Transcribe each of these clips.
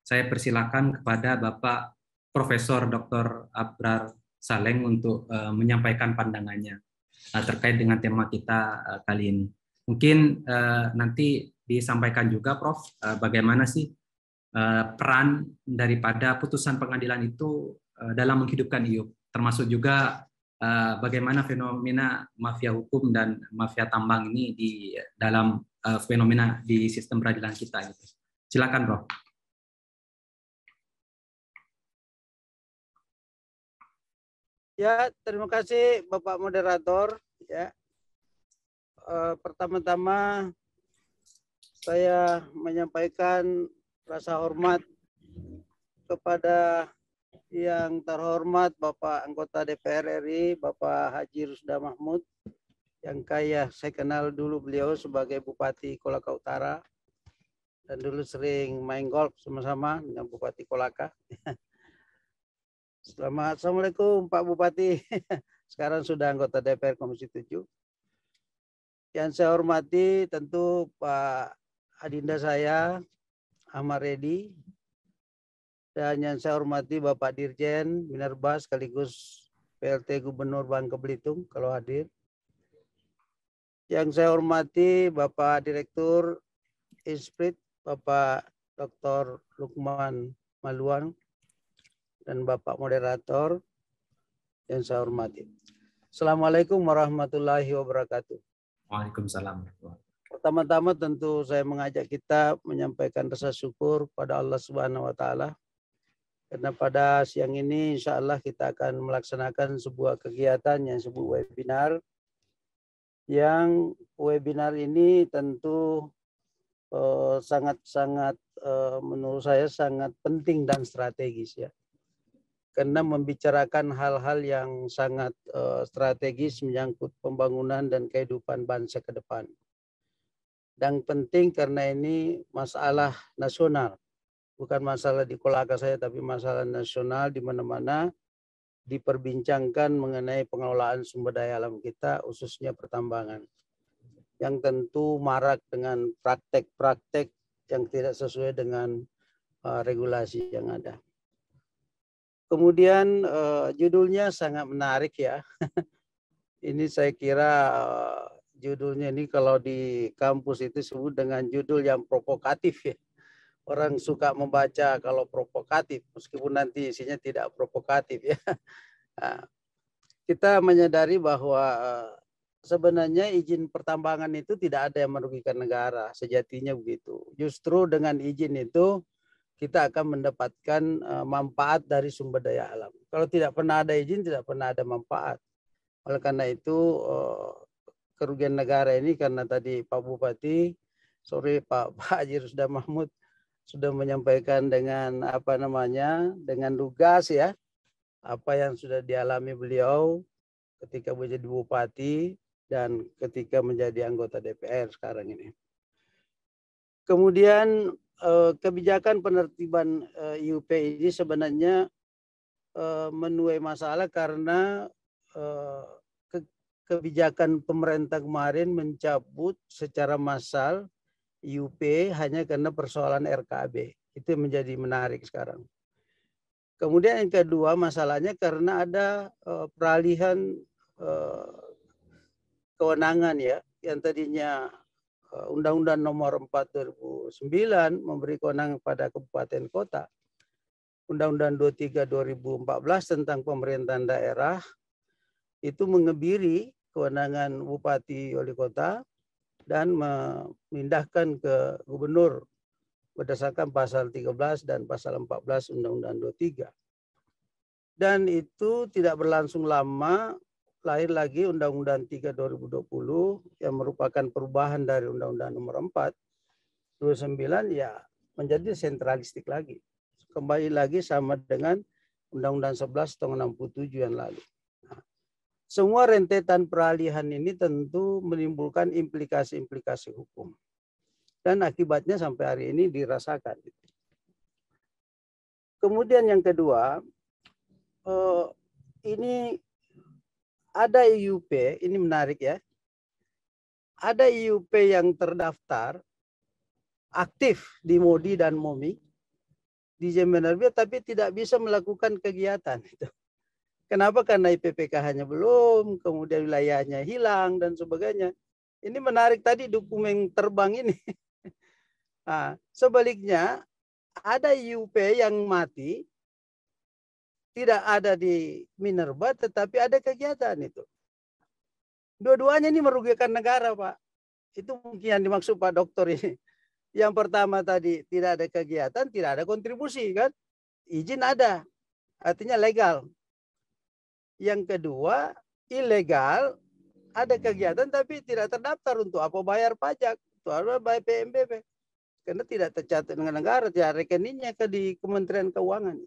saya persilakan kepada Bapak Profesor Dr. Abrar Saleng untuk menyampaikan pandangannya terkait dengan tema kita kali ini. Mungkin nanti disampaikan juga, Prof, bagaimana sih peran daripada putusan pengadilan itu dalam menghidupkan IUP, termasuk juga bagaimana fenomena mafia hukum dan mafia tambang ini di dalam fenomena di sistem peradilan kita. Gitu. Silakan, Prof. Ya, terima kasih Bapak Moderator. Ya, pertama-tama saya menyampaikan rasa hormat kepada yang terhormat Bapak Anggota DPR RI, Bapak Haji Rusda Mahmud, yang saya kenal dulu beliau sebagai Bupati Kolaka Utara, dan dulu sering main golf sama-sama dengan Bupati Kolaka. Assalamualaikum Pak Bupati. Sekarang sudah anggota DPR Komisi 7. Yang saya hormati tentu Pak Adinda saya, Ahmad Reddy. Dan yang saya hormati Bapak Dirjen Minerba sekaligus PLT Gubernur Bangka Belitung kalau hadir. Yang saya hormati Bapak Direktur Insprit, Bapak Dr. Lukman Maluan, dan Bapak Moderator yang saya hormati. Assalamualaikum warahmatullahi wabarakatuh. Waalaikumsalam. Pertama-tama tentu saya mengajak kita menyampaikan rasa syukur pada Allah Subhanahu wa Ta'ala. Karena pada siang ini insya Allah kita akan melaksanakan sebuah kegiatan yang disebut webinar. Yang webinar ini tentu sangat-sangat menurut saya sangat penting dan strategis ya. Karena membicarakan hal-hal yang sangat strategis menyangkut pembangunan dan kehidupan bangsa ke depan. Dan penting karena ini masalah nasional. Bukan masalah di Kolaka saya, tapi masalah nasional di mana-mana diperbincangkan mengenai pengelolaan sumber daya alam kita, khususnya pertambangan. Yang tentu marak dengan praktek-praktek yang tidak sesuai dengan regulasi yang ada. Kemudian judulnya sangat menarik ya. Ini saya kira judulnya ini kalau di kampus itu disebut dengan judul yang provokatif ya. Orang suka membaca kalau provokatif, meskipun nanti isinya tidak provokatif ya. Nah, kita menyadari bahwa sebenarnya izin pertambangan itu tidak ada yang merugikan negara, sejatinya begitu. Justru dengan izin itu kita akan mendapatkan manfaat dari sumber daya alam. Kalau tidak pernah ada izin, tidak pernah ada manfaat. Oleh karena itu kerugian negara ini karena tadi Pak Bupati, Pak Haji Rusda Mahmud sudah menyampaikan dengan dengan lugas ya apa yang sudah dialami beliau ketika menjadi bupati dan ketika menjadi anggota DPR sekarang ini. Kemudian kebijakan penertiban IUP ini sebenarnya menuai masalah karena kebijakan pemerintah kemarin mencabut secara massal IUP hanya karena persoalan RKAB. Itu menjadi menarik sekarang. Kemudian yang kedua masalahnya karena ada peralihan kewenangan ya, yang tadinya Undang-Undang Nomor 4 2009 memberi kewenangan pada kabupaten kota. Undang-Undang 23 2014 tentang pemerintahan daerah itu mengebiri kewenangan bupati wali kota dan memindahkan ke gubernur berdasarkan pasal 13 dan pasal 14 Undang-Undang 23. Dan itu tidak berlangsung lama, lahir lagi Undang-Undang 3 2020 yang merupakan perubahan dari Undang-Undang Nomor 4 29 ya menjadi sentralistik lagi. Kembali lagi sama dengan Undang-Undang 11 tahun 67 yang lalu. Semua rentetan peralihan ini tentu menimbulkan implikasi-implikasi hukum. Dan akibatnya sampai hari ini dirasakan. Kemudian yang kedua, ini ada IUP, ini menarik ya. Ada IUP yang terdaftar aktif di MODI dan MOMI Izin penerbit tapi tidak bisa melakukan kegiatan. Kenapa? Karena IPPKH-nya belum, kemudian wilayahnya hilang dan sebagainya. Ini menarik tadi dokumen terbang ini. Nah, sebaliknya ada IUP yang mati, tidak ada di Minerba, tetapi ada kegiatan itu. Dua-duanya ini merugikan negara, Pak. Itu mungkin yang dimaksud Pak Dokter ini. Yang pertama tadi tidak ada kegiatan, tidak ada kontribusi kan? Izin ada, artinya legal. Yang kedua, ilegal, ada kegiatan tapi tidak terdaftar untuk apa bayar pajak, untuk apa bayar PMBP. Karena tidak tercatat dengan negara, tidak rekeningnya di Kementerian Keuangan.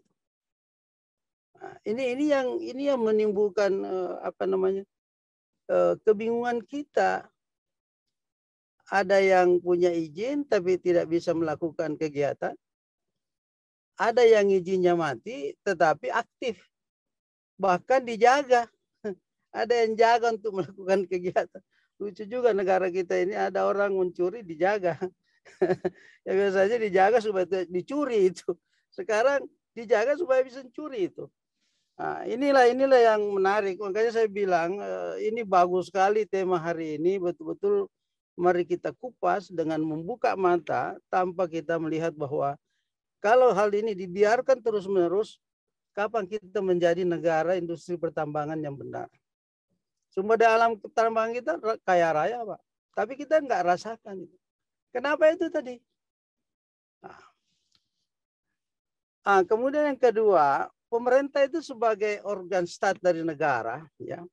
Nah, ini yang menimbulkan kebingungan kita. Ada yang punya izin tapi tidak bisa melakukan kegiatan. Ada yang izinnya mati tetapi aktif. Bahkan dijaga. Ada yang jaga untuk melakukan kegiatan. Lucu juga negara kita ini, ada orang mencuri dijaga. Ya biasanya dijaga supaya dicuri itu. Sekarang dijaga supaya bisa mencuri itu. Nah, inilah yang menarik. Makanya saya bilang ini bagus sekali tema hari ini. Betul-betul mari kita kupas dengan membuka mata tanpa kita melihat bahwa kalau hal ini dibiarkan terus-menerus, kapan kita menjadi negara industri pertambangan yang benar? Sumber daya alam pertambangan kita kaya raya, Pak. Tapi kita nggak rasakan itu. Kenapa itu tadi? Kemudian yang kedua, pemerintah itu sebagai organ stat dari negara, ya,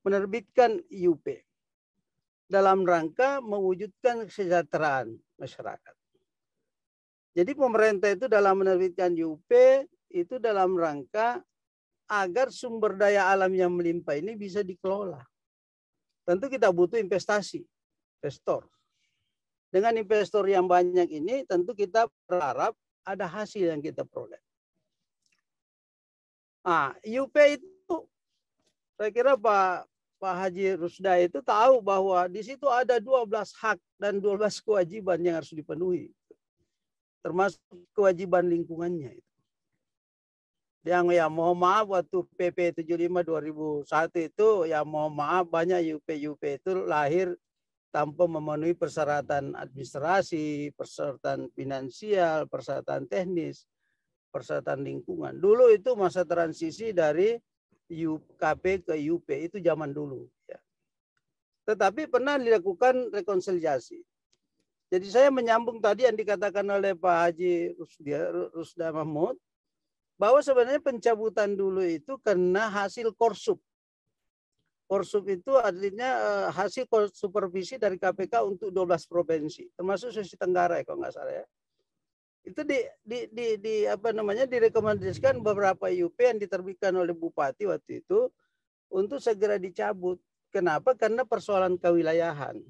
menerbitkan IUP dalam rangka mewujudkan kesejahteraan masyarakat. Jadi pemerintah itu dalam menerbitkan IUP itu dalam rangka agar sumber daya alam yang melimpah ini bisa dikelola. Tentu kita butuh investasi, investor. Dengan investor yang banyak ini tentu kita berharap ada hasil yang kita peroleh. IUP itu saya kira Pak Haji Rusda itu tahu bahwa di situ ada 12 hak dan 12 kewajiban yang harus dipenuhi. Termasuk kewajiban lingkungannya itu. Yang ya mohon maaf waktu PP 75 2001 itu ya mohon maaf banyak IUP itu lahir tanpa memenuhi persyaratan administrasi, persyaratan finansial, persyaratan teknis, persyaratan lingkungan. Dulu itu masa transisi dari UKP ke IUP itu zaman dulu. Ya. Tetapi pernah dilakukan rekonsiliasi. Jadi saya menyambung tadi yang dikatakan oleh Pak Haji Rusda Mahmud, bahwa sebenarnya pencabutan dulu itu karena hasil korsup. Korsup itu artinya hasil supervisi dari KPK untuk 12 provinsi, termasuk Sulawesi Tenggara kalau nggak salah ya. Itu direkomendasikan beberapa IUP yang diterbitkan oleh Bupati waktu itu untuk segera dicabut. Kenapa? Karena persoalan kewilayahan.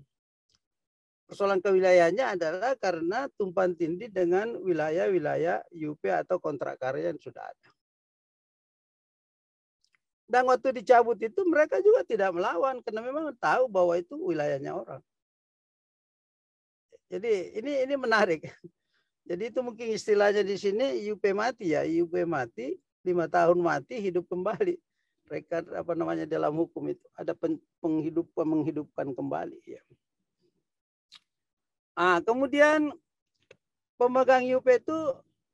Persoalan kewilayahannya adalah karena tumpang tindih dengan wilayah-wilayah IUP atau kontrak karya yang sudah ada. Dan waktu dicabut itu mereka juga tidak melawan karena memang tahu bahwa itu wilayahnya orang. Jadi ini menarik. Jadi itu mungkin istilahnya di sini IUP mati ya, IUP mati, 5 tahun mati, hidup kembali. Rekad dalam hukum itu ada menghidupkan kembali ya. Kemudian pemegang IUP itu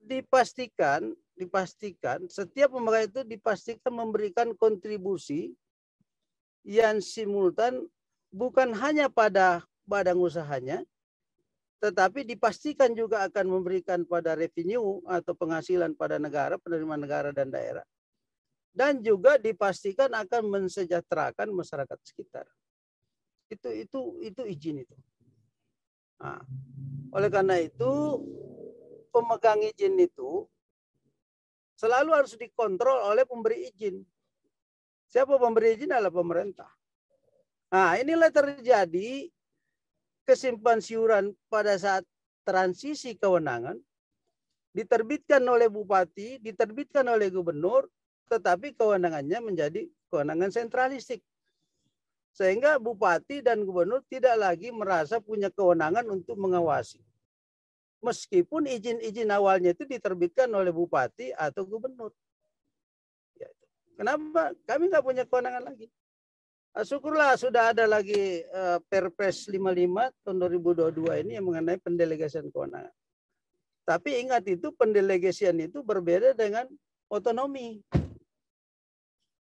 dipastikan setiap pemegang itu dipastikan memberikan kontribusi yang simultan bukan hanya pada badan usahanya, tetapi dipastikan juga akan memberikan pada revenue atau penghasilan pada negara, penerimaan negara dan daerah. Dan juga dipastikan akan mensejahterakan masyarakat sekitar. Itu izin itu. Oleh karena itu pemegang izin itu selalu harus dikontrol oleh pemberi izin. Siapa pemberi izin? Adalah pemerintah. Inilah terjadi kesimpang siuran pada saat transisi kewenangan, diterbitkan oleh bupati, diterbitkan oleh gubernur, tetapi kewenangannya menjadi kewenangan sentralistik. Sehingga bupati dan gubernur tidak lagi merasa punya kewenangan untuk mengawasi. Meskipun izin-izin awalnya itu diterbitkan oleh bupati atau gubernur. Ya. Kenapa? Kami nggak punya kewenangan lagi. Syukurlah sudah ada lagi Perpres 55 tahun 2022 ini yang mengenai pendelegasian kewenangan. Tapi ingat itu pendelegasian itu berbeda dengan otonomi.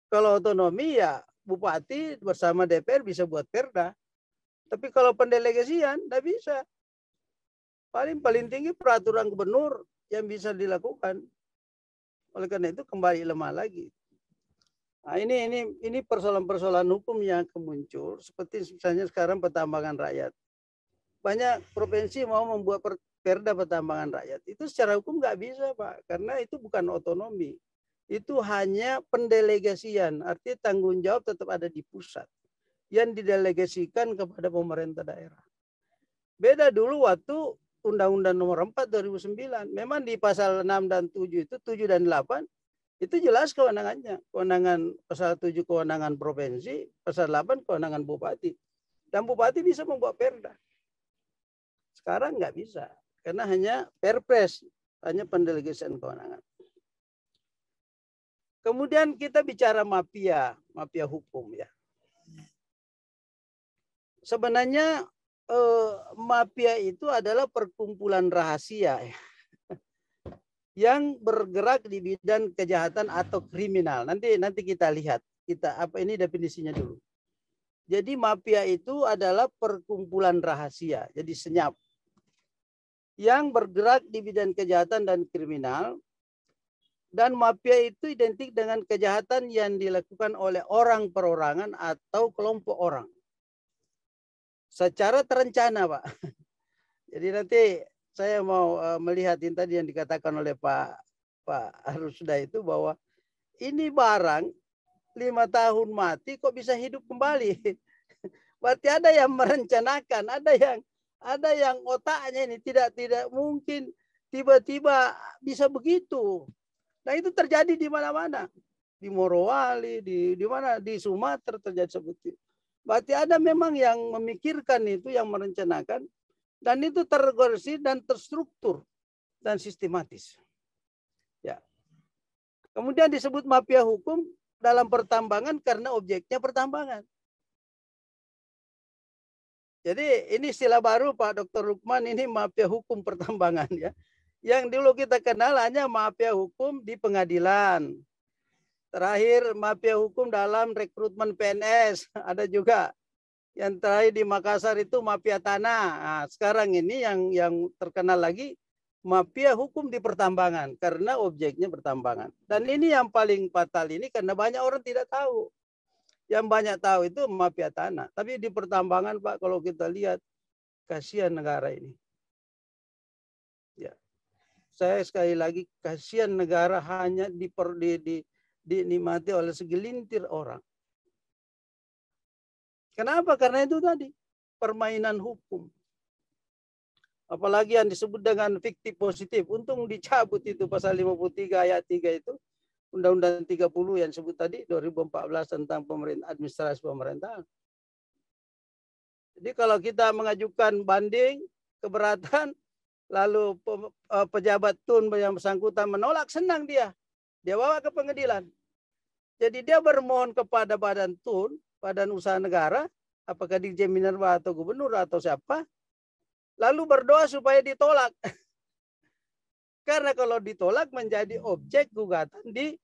Kalau otonomi ya bupati bersama DPR bisa buat perda. Tapi kalau pendelegasian tidak bisa. Paling tinggi peraturan gubernur yang bisa dilakukan. Oleh karena itu kembali lemah lagi. Nah, ini persoalan-persoalan hukum yang muncul seperti misalnya sekarang pertambangan rakyat. Banyak provinsi mau membuat perda pertambangan rakyat. Itu secara hukum nggak bisa, Pak, karena itu bukan otonomi. Itu hanya pendelegasian, artinya tanggung jawab tetap ada di pusat yang didelegasikan kepada pemerintah daerah. Beda dulu waktu Undang-Undang Nomor 4 2009. Memang di pasal 6 dan 7 itu 7 dan 8 itu jelas kewenangannya. Kewenangan pasal 7 kewenangan provinsi, pasal 8 kewenangan bupati. Dan bupati bisa membuat perda. Sekarang nggak bisa karena hanya Perpres, hanya pendelegasian kewenangan. Kemudian kita bicara mafia hukum ya. Sebenarnya mafia itu adalah perkumpulan rahasia ya, yang bergerak di bidang kejahatan atau kriminal. Nanti kita lihat, ini definisinya dulu. Jadi mafia itu adalah perkumpulan rahasia, jadi senyap yang bergerak di bidang kejahatan dan kriminal. Dan mafia itu identik dengan kejahatan yang dilakukan oleh orang perorangan atau kelompok orang secara terencana, Pak. Jadi nanti saya mau melihat tadi yang dikatakan oleh Pak Arusda itu bahwa ini barang 5 tahun mati kok bisa hidup kembali. Berarti ada yang merencanakan, ada yang otaknya ini tidak mungkin tiba-tiba bisa begitu. Nah itu terjadi di mana-mana, di Morowali, di mana, di Sumatera terjadi seperti itu. Berarti ada memang yang memikirkan itu, yang merencanakan, dan itu terorganisir dan terstruktur dan sistematis. Ya. Kemudian disebut mafia hukum dalam pertambangan karena objeknya pertambangan. Jadi ini istilah baru Pak Dr. Lukman, ini mafia hukum pertambangan ya. Yang dulu kita kenal hanya mafia hukum di pengadilan. Terakhir mafia hukum dalam rekrutmen PNS. Ada juga yang terakhir di Makassar itu mafia tanah. Nah, sekarang ini yang terkenal lagi mafia hukum di pertambangan karena objeknya pertambangan. Dan ini yang paling fatal ini karena banyak orang tidak tahu. Yang banyak tahu itu mafia tanah. Tapi di pertambangan Pak, kalau kita lihat kasihan negara ini. Ya. Saya sekali lagi kasihan negara hanya dinikmati oleh segelintir orang. Kenapa? Karena itu tadi permainan hukum. Apalagi yang disebut dengan fiktif positif. Untung dicabut itu pasal 53 ayat 3 itu. Undang-Undang 30 yang disebut tadi 2014 tentang administrasi pemerintahan. Jadi kalau kita mengajukan banding, keberatan, lalu pejabat TUN yang bersangkutan menolak, senang dia. Dia bawa ke pengadilan. Jadi dia bermohon kepada badan TUN, badan usaha negara, apakah Dirjen Minerba atau gubernur atau siapa, lalu berdoa supaya ditolak. Karena kalau ditolak menjadi objek gugatan di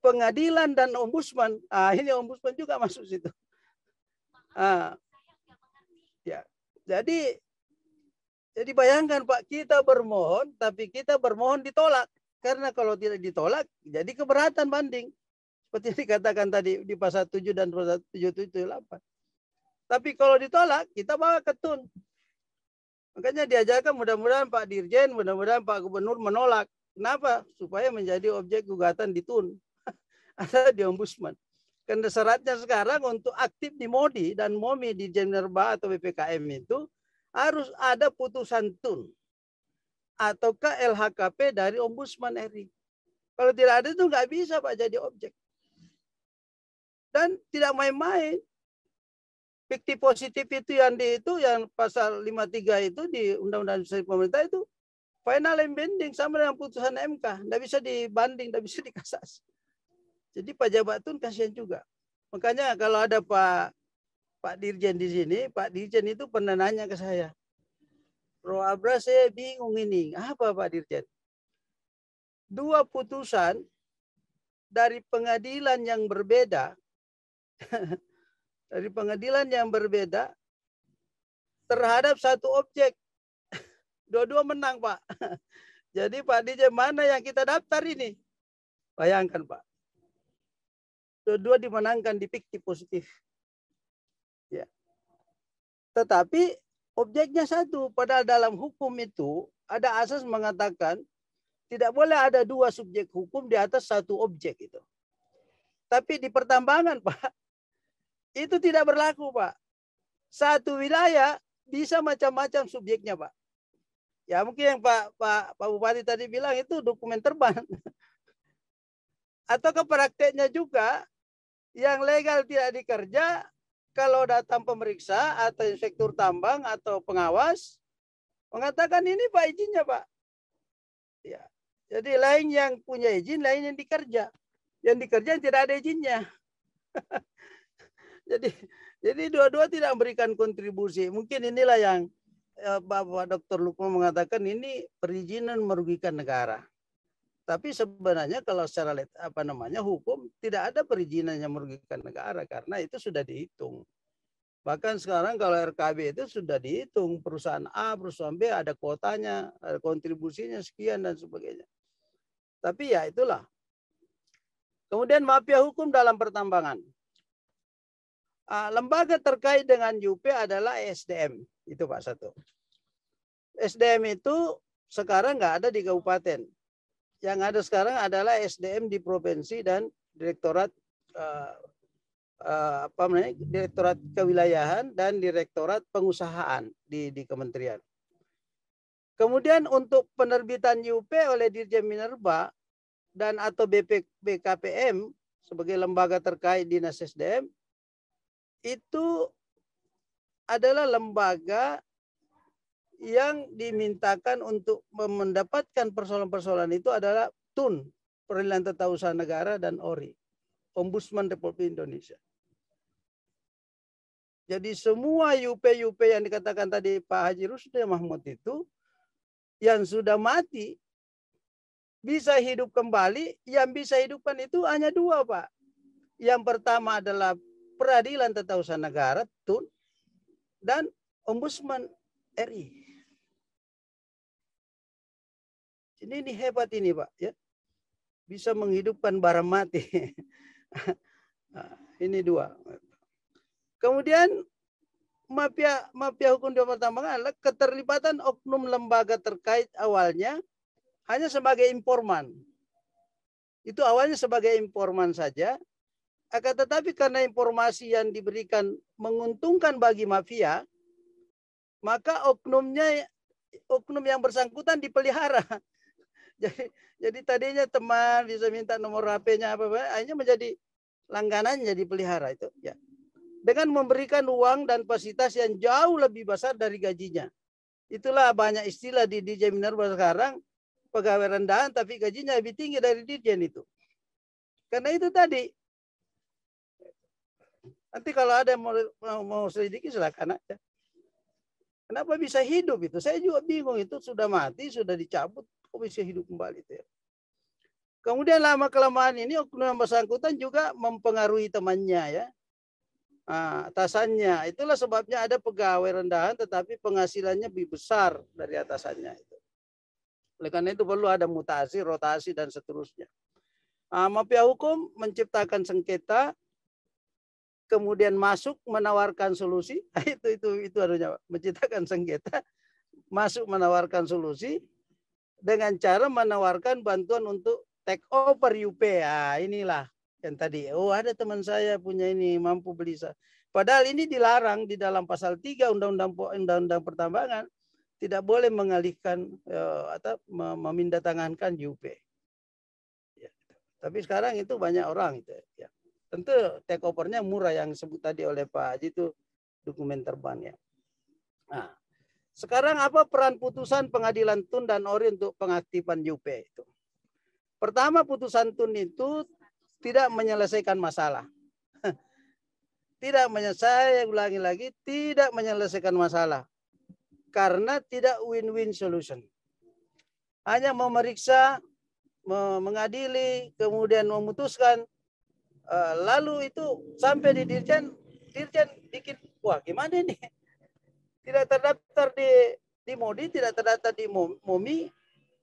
pengadilan dan ombudsman. Ini ombudsman juga masuk situ. Ya, jadi bayangkan Pak, kita bermohon, tapi kita bermohon ditolak. Karena kalau tidak ditolak, jadi keberatan banding. Seperti yang dikatakan tadi di pasal 7 dan pasal 778. Tapi kalau ditolak, kita bawa ke TUN. Makanya diajarkan mudah-mudahan Pak Dirjen, mudah-mudahan Pak Gubernur menolak. Kenapa? Supaya menjadi objek gugatan di TUN. Ada di ombudsman. Karena syaratnya sekarang untuk aktif di MODI dan MOMI di Minerba atau BPKM itu harus ada putusan TUN ataukah LHKP dari Ombudsman RI. Kalau tidak ada itu nggak bisa Pak jadi objek. Dan tidak main-main. Fiktif positif itu yang pasal 53 itu di Undang-Undang Administrasi Pemerintah itu Final and binding sama dengan putusan MK, tidak bisa dibanding, tidak bisa dikasasi. Jadi Pak Jabatun kasihan juga. Makanya kalau ada Pak Dirjen di sini, Pak Dirjen itu pernah nanya ke saya, Bro Abra, saya bingung ini, apa Pak Dirjen? Dua putusan dari pengadilan yang berbeda, dari pengadilan yang berbeda terhadap satu objek. Dua-dua menang, Pak. Jadi Pak Dirjen, mana yang kita daftar ini? Bayangkan, Pak. Dua-dua dimenangkan di fiktif positif. Ya. Tetapi objeknya satu. Padahal dalam hukum itu ada asas mengatakan tidak boleh ada dua subjek hukum di atas satu objek itu. Tapi di pertambangan, Pak, itu tidak berlaku, Pak. Satu wilayah bisa macam-macam subjeknya, Pak. Ya mungkin yang Pak Bupati tadi bilang itu dokumen terbang. Atau ke prakteknya juga yang legal tidak dikerja, kalau datang pemeriksa atau inspektur tambang atau pengawas mengatakan ini Pak izinnya, Pak. Ya. Jadi lain yang punya izin, lain yang dikerja. Yang dikerja tidak ada izinnya. Jadi dua-dua tidak memberikan kontribusi. Mungkin inilah yang Bapak Dr. Lukman mengatakan ini perizinan merugikan negara. Tapi sebenarnya kalau secara hukum tidak ada perizinan yang merugikan negara karena itu sudah dihitung. Bahkan sekarang kalau RKB itu sudah dihitung perusahaan A, perusahaan B ada kuotanya, ada kontribusinya sekian dan sebagainya. Tapi ya itulah. Kemudian mafia hukum dalam pertambangan. Lembaga terkait dengan UP adalah SDM. Itu Pak satu. SDM itu sekarang nggak ada di kabupaten. Yang ada sekarang adalah SDM di provinsi dan direktorat direktorat kewilayahan dan direktorat pengusahaan di kementerian. Kemudian untuk penerbitan UP oleh Dirjen Minerba dan atau BKPM sebagai lembaga terkait Dinas SDM itu adalah lembaga yang dimintakan untuk mendapatkan persoalan-persoalan itu adalah TUN, Peradilan Tata Usaha Negara, dan ORI, Ombudsman Republik Indonesia. Jadi semua UP yang dikatakan tadi Pak Haji Rusdi Mahmud itu yang sudah mati bisa hidup kembali, yang bisa hidupkan itu hanya dua, Pak. Yang pertama adalah Peradilan Tata Usaha Negara, TUN, dan Ombudsman RI. Ini hebat ini, Pak, ya. Bisa menghidupkan barang mati. Ini dua. Kemudian mafia hukum di pertambangan adalah keterlibatan oknum lembaga terkait awalnya hanya sebagai informan. Itu awalnya sebagai informan saja. Akan tetapi karena informasi yang diberikan menguntungkan bagi mafia, maka oknum yang bersangkutan dipelihara. Jadi tadinya teman bisa minta nomor HP-nya hanya menjadi langganan, jadi pelihara itu. Ya. Dengan memberikan uang dan fasilitas yang jauh lebih besar dari gajinya. Itulah banyak istilah di Dirjen Minerba sekarang, pegawai rendahan tapi gajinya lebih tinggi dari Dirjen itu. Karena itu tadi. Nanti kalau ada yang mau selidiki silakan aja. Kenapa bisa hidup itu? Saya juga bingung, itu sudah mati, sudah dicabut, kok bisa hidup kembali itu ya. Kemudian lama-kelamaan ini oknum yang bersangkutan juga mempengaruhi temannya ya. Atasannya. Itulah sebabnya ada pegawai rendahan tetapi penghasilannya lebih besar dari atasannya itu. Oleh karena itu perlu ada mutasi, rotasi dan seterusnya. Mafia hukum menciptakan sengketa, kemudian masuk menawarkan solusi. Itu harusnya menciptakan sengketa, masuk menawarkan solusi dengan cara menawarkan bantuan untuk take over UP. Inilah yang tadi, ada teman saya punya ini mampu beli. Padahal ini dilarang di dalam pasal 3 Undang-Undang Pertambangan, tidak boleh mengalihkan atau memindatangankan UP. Ya. Tapi sekarang itu banyak orang itu ya. Tentu take over-nya murah yang disebut tadi oleh Pak Haji itu dokumen terbang ya. Sekarang apa peran putusan pengadilan TUN dan ORI untuk pengaktifan UP itu? Pertama, putusan TUN itu tidak menyelesaikan masalah. Tidak saya ulangi lagi, tidak menyelesaikan masalah. Karena tidak win-win solution. Hanya memeriksa, mengadili, kemudian memutuskan, lalu itu sampai di Dirjen bikin, wah gimana ini? Tidak terdaftar di MODI, tidak terdaftar di MOMI,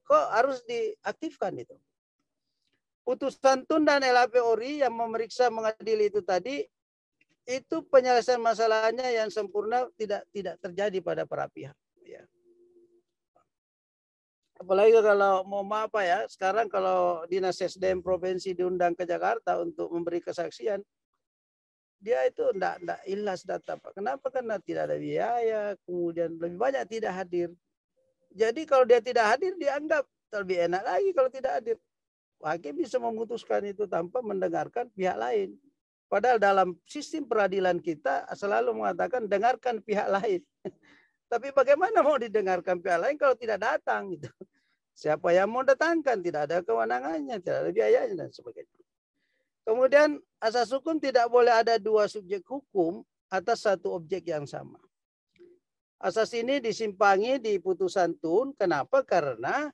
kok harus diaktifkan itu. Putusan TUN dan LHP ORI yang memeriksa mengadili itu tadi, itu penyelesaian masalahnya yang sempurna tidak terjadi pada para pihak. Ya. Apalagi kalau mau apa ya, sekarang kalau Dinas SDM Provinsi diundang ke Jakarta untuk memberi kesaksian, dia itu enggak ilas data, Pak. Kenapa? Karena tidak ada biaya, kemudian lebih banyak tidak hadir. Jadi kalau dia tidak hadir, dianggap lebih enak lagi kalau tidak hadir. Hakim bisa memutuskan itu tanpa mendengarkan pihak lain. Padahal dalam sistem peradilan kita selalu mengatakan dengarkan pihak lain. Tapi bagaimana mau didengarkan pihak lain kalau tidak datang? Gitu. Siapa yang mau datangkan? Tidak ada kewenangannya, tidak ada biayanya dan sebagainya. Kemudian asas hukum tidak boleh ada dua subjek hukum atas satu objek yang sama. Asas ini disimpangi di putusan TUN. Kenapa? Karena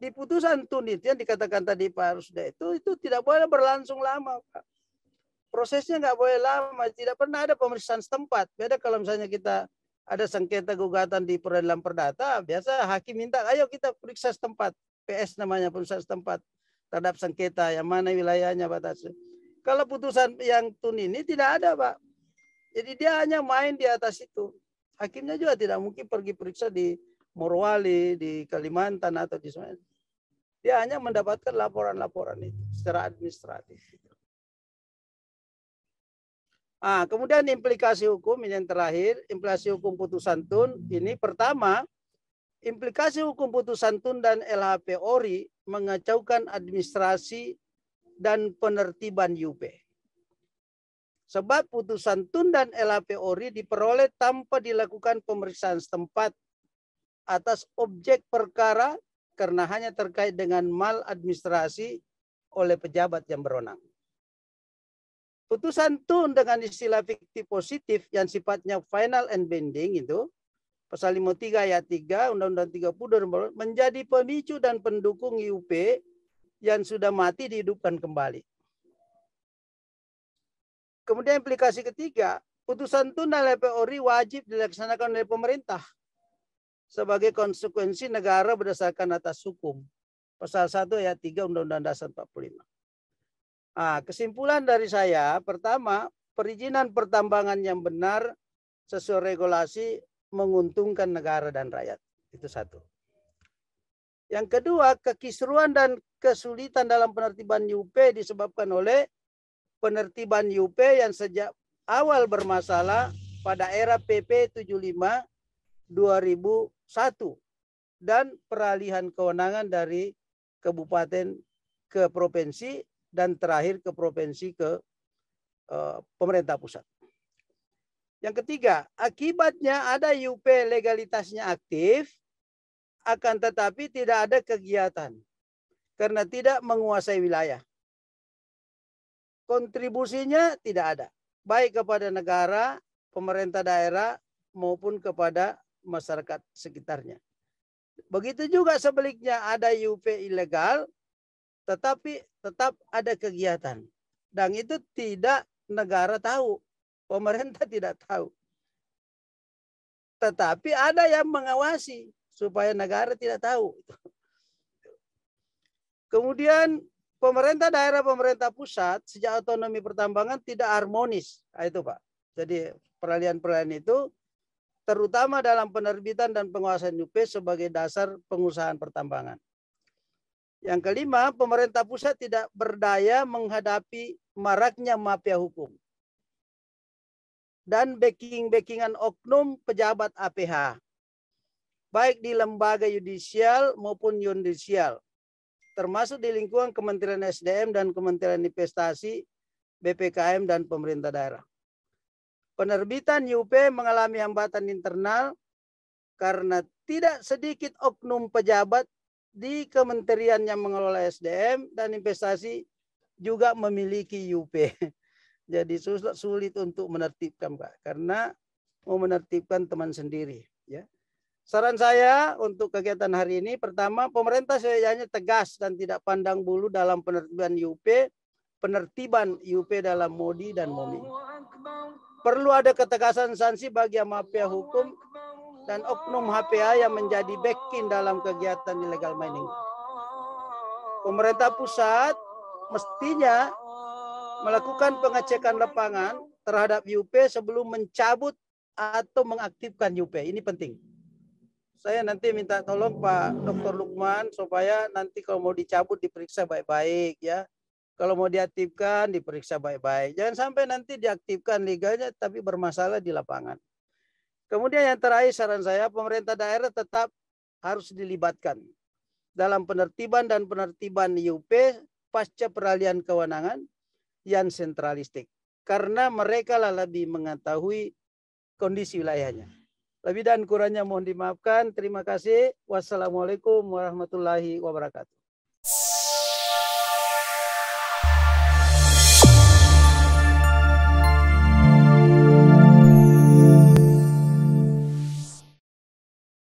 di putusan TUN itu yang dikatakan tadi Pak Rusda itu tidak boleh berlangsung lama, Pak. Prosesnya nggak boleh lama. Tidak pernah ada pemeriksaan setempat. Beda kalau misalnya kita ada sengketa gugatan di peradilan perdata, biasa hakim minta, ayo kita periksa setempat. PS namanya, periksa setempat terhadap sengketa yang mana wilayahnya batasnya. Kalau putusan yang TUN ini tidak ada, Pak. Jadi dia hanya main di atas itu. Hakimnya juga tidak mungkin pergi periksa di Morowali, di Kalimantan atau di sana. Dia hanya mendapatkan laporan-laporan itu secara administratif. Kemudian implikasi hukum ini yang terakhir, implikasi hukum putusan TUN ini pertama, implikasi hukum putusan TUN dan LHP ORI mengacaukan administrasi dan penertiban UP. Sebab putusan TUN dan LHP ORI diperoleh tanpa dilakukan pemeriksaan setempat atas objek perkara karena hanya terkait dengan maladministrasi oleh pejabat yang berwenang. Putusan TUN dengan istilah fiktif positif yang sifatnya final and binding itu, pasal 53 ayat 3 Undang-Undang 30 menjadi pemicu dan pendukung IUP yang sudah mati dihidupkan kembali. Kemudian implikasi ketiga, putusan TUN dan LHP ORI wajib dilaksanakan oleh pemerintah sebagai konsekuensi negara berdasarkan atas hukum. Pasal 1 ayat 3 Undang-Undang Dasar 45. Kesimpulan dari saya, pertama, perizinan pertambangan yang benar sesuai regulasi menguntungkan negara dan rakyat. Itu satu. Yang kedua, kekisruan dan kesulitan dalam penertiban UP disebabkan oleh penertiban UP yang sejak awal bermasalah pada era PP 75 2001 dan peralihan kewenangan dari kabupaten ke provinsi dan terakhir ke provinsi ke pemerintah pusat. Yang ketiga, akibatnya ada UP legalitasnya aktif, akan tetapi tidak ada kegiatan karena tidak menguasai wilayah. Kontribusinya tidak ada, baik kepada negara, pemerintah daerah, maupun kepada masyarakat sekitarnya. Begitu juga sebaliknya, ada UP ilegal, tetapi tetap ada kegiatan. Dan itu tidak negara tahu, pemerintah tidak tahu. Tetapi ada yang mengawasi supaya negara tidak tahu. Kemudian pemerintah daerah, pemerintah pusat sejak otonomi pertambangan tidak harmonis. Itu Pak. Jadi peralihan-peralihan itu terutama dalam penerbitan dan penguasaan UP sebagai dasar pengusahaan pertambangan. Yang kelima, pemerintah pusat tidak berdaya menghadapi maraknya mafia hukum dan backing-backingan oknum pejabat APH, baik di lembaga yudisial maupun yudisial, termasuk di lingkungan Kementerian SDM dan Kementerian Investasi, BPKM, dan pemerintah daerah. Penerbitan UP mengalami hambatan internal karena tidak sedikit oknum pejabat di kementerian yang mengelola SDM dan investasi juga memiliki UP. Jadi sulit untuk menertibkan, Pak, karena mau menertibkan teman sendiri. Ya. Saran saya untuk kegiatan hari ini, pertama, pemerintah seyogyanya tegas dan tidak pandang bulu dalam penertiban UP dalam MODI dan MOMI. Perlu ada ketegasan sanksi bagi mafia hukum dan oknum HPA yang menjadi backing dalam kegiatan illegal mining. Pemerintah pusat mestinya melakukan pengecekan lapangan terhadap UP sebelum mencabut atau mengaktifkan UP. Ini penting. Saya nanti minta tolong Pak Dr. Lukman supaya nanti kalau mau dicabut diperiksa baik-baik ya. Kalau mau diaktifkan diperiksa baik-baik. Jangan sampai nanti diaktifkan legalnya tapi bermasalah di lapangan. Kemudian yang terakhir saran saya, pemerintah daerah tetap harus dilibatkan dalam penertiban UP pasca peralihan kewenangan yang sentralistik. Karena mereka lah lebih mengetahui kondisi wilayahnya. Lebih dan kurangnya mohon dimaafkan. Terima kasih. Wassalamualaikum warahmatullahi wabarakatuh.